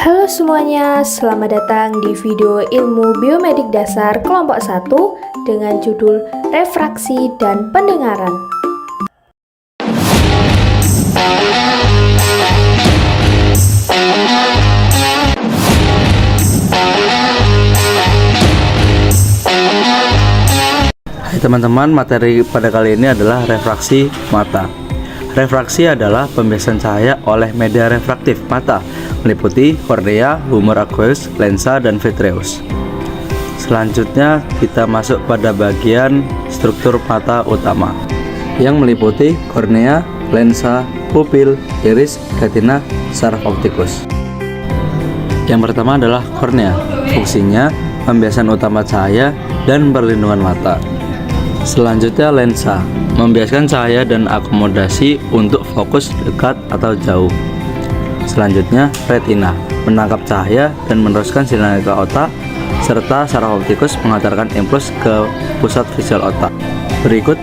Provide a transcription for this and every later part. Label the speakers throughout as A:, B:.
A: Halo semuanya, selamat datang di video ilmu biomedik dasar kelompok 1 dengan judul refraksi dan pendengaran.
B: Hai teman-teman, materi pada kali ini adalah refraksi mata. Refraksi adalah pembiasan cahaya oleh media refraktif mata, meliputi kornea, humor aqueous, lensa, dan vitreous. Selanjutnya kita masuk pada bagian struktur mata utama yang meliputi kornea, lensa, pupil, iris, retina, saraf optikus. Yang pertama adalah kornea. Fungsinya pembiasan utama cahaya dan perlindungan mata. Selanjutnya lensa, membiaskan cahaya dan akomodasi untuk fokus dekat atau jauh. Selanjutnya retina, menangkap cahaya dan meneruskan sinyal ke otak, serta saraf optikus mengantarkan impuls ke pusat visual otak. Berikut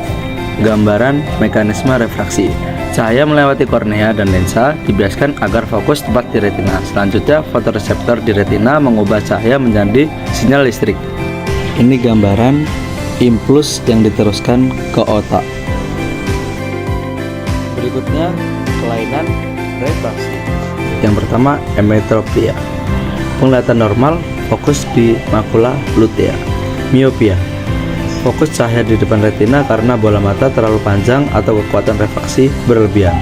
B: gambaran mekanisme refraksi. Cahaya melewati kornea dan lensa dibiaskan agar fokus tepat di retina. Selanjutnya fotoreseptor di retina mengubah cahaya menjadi sinyal listrik. Ini gambaran impuls yang diteruskan ke otak. Berikutnya kelainan refraksi. Yang pertama, emetropia. Penglihatan normal, fokus di makula lutea. Miopia, fokus cahaya di depan retina karena bola mata terlalu panjang atau kekuatan refraksi berlebihan.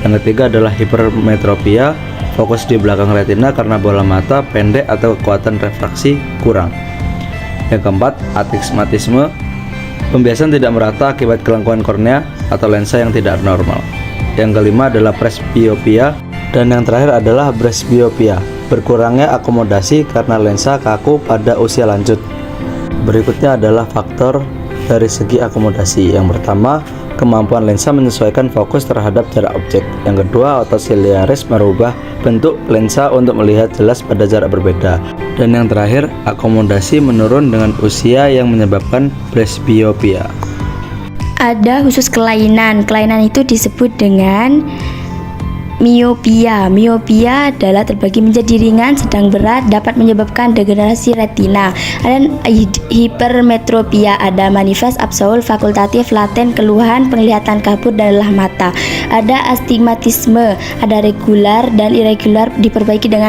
B: Yang ketiga adalah hipermetropia, fokus di belakang retina karena bola mata pendek atau kekuatan refraksi kurang. Yang keempat, astigmatisme, pembiasan tidak merata akibat kelangkuan kornea atau lensa yang tidak normal. Yang kelima adalah presbiopia, dan yang terakhir adalah presbiopia, berkurangnya akomodasi karena lensa kaku pada usia lanjut. Berikutnya adalah faktor dari segi akomodasi. Yang pertama, kemampuan lensa menyesuaikan fokus terhadap jarak objek. Yang kedua, otosiliaris merubah bentuk lensa untuk melihat jelas pada jarak berbeda. Dan yang terakhir, akomodasi menurun dengan usia yang menyebabkan presbiopia.
C: Ada khusus kelainan itu disebut dengan miopia. Miopia adalah terbagi menjadi ringan, sedang, berat, dapat menyebabkan degenerasi retina. Ada hipermetropia, ada manifest, absolut, fakultatif, laten, keluhan, penglihatan kabut dan lelah mata. Ada astigmatisme, ada regular dan irregular, diperbaiki dengan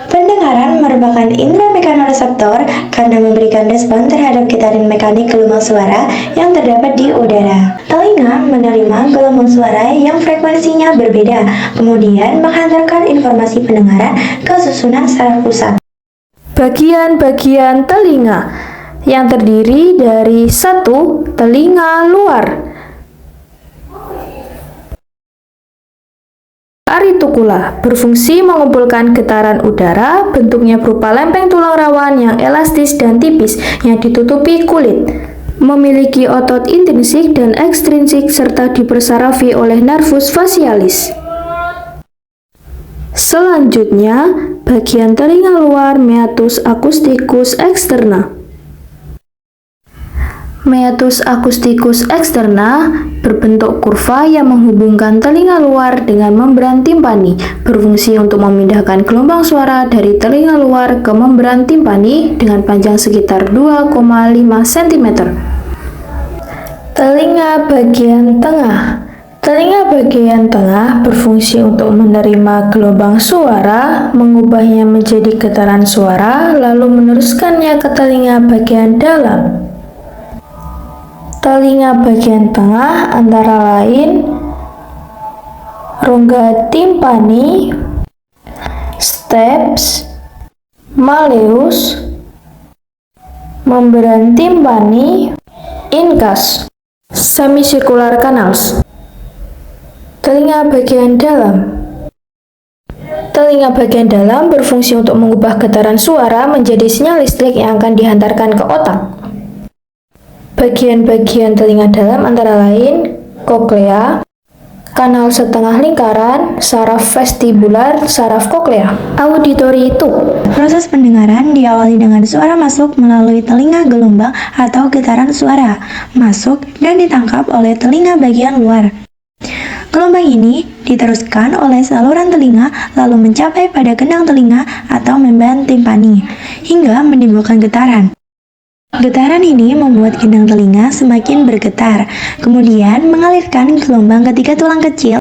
D: pendengaran merupakan indera mekanoreseptor karena memberikan respon terhadap getaran mekanik gelombang suara yang terdapat di udara. Telinga menerima gelombang suara yang frekuensinya berbeda, kemudian menghantarkan informasi pendengaran ke susunan saraf pusat.
A: Bagian-bagian telinga yang terdiri dari 1. Telinga luar, aritukula, berfungsi mengumpulkan getaran udara, bentuknya berupa lempeng tulang rawan yang elastis dan tipis yang ditutupi kulit. Memiliki otot intrinsik dan ekstrinsik serta dipersarafi oleh nervus facialis. Selanjutnya, bagian telinga luar meatus acousticus externa. Meatus acousticus externa berbentuk kurva yang menghubungkan telinga luar dengan membran timpani, berfungsi untuk memindahkan gelombang suara dari telinga luar ke membran timpani dengan panjang sekitar 2,5 cm. Telinga bagian tengah. Telinga bagian tengah berfungsi untuk menerima gelombang suara, mengubahnya menjadi getaran suara, lalu meneruskannya ke telinga bagian dalam. Telinga bagian tengah antara lain rongga timpani, stapes, malleus, membran timpani, incus, semicircular canals. Telinga bagian dalam. Telinga bagian dalam berfungsi untuk mengubah getaran suara menjadi sinyal listrik yang akan dihantarkan ke otak. Bagian-bagian telinga dalam antara lain koklea, kanal setengah lingkaran, saraf vestibular, saraf koklea. Auditory tube.
D: Proses pendengaran diawali dengan suara masuk melalui telinga gelombang atau getaran suara masuk dan ditangkap oleh telinga bagian luar. Gelombang ini diteruskan oleh saluran telinga lalu mencapai pada gendang telinga atau membran timpani hingga menimbulkan getaran. Getaran ini membuat gendang telinga semakin bergetar, kemudian mengalirkan gelombang ke 3 tulang kecil.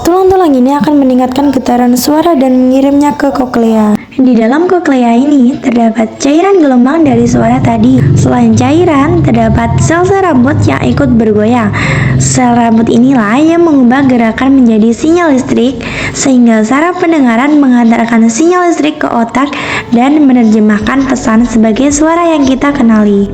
D: Tulang-tulang ini akan meningkatkan getaran suara dan mengirimnya ke koklea. Di dalam koklea ini terdapat cairan gelombang dari suara tadi. Selain cairan, terdapat sel-sel rambut yang ikut bergoyang. Sel rambut inilah yang mengubah gerakan menjadi sinyal listrik, sehingga saraf pendengaran mengantarkan sinyal listrik ke otak dan menerjemahkan pesan sebagai suara yang kita kenali.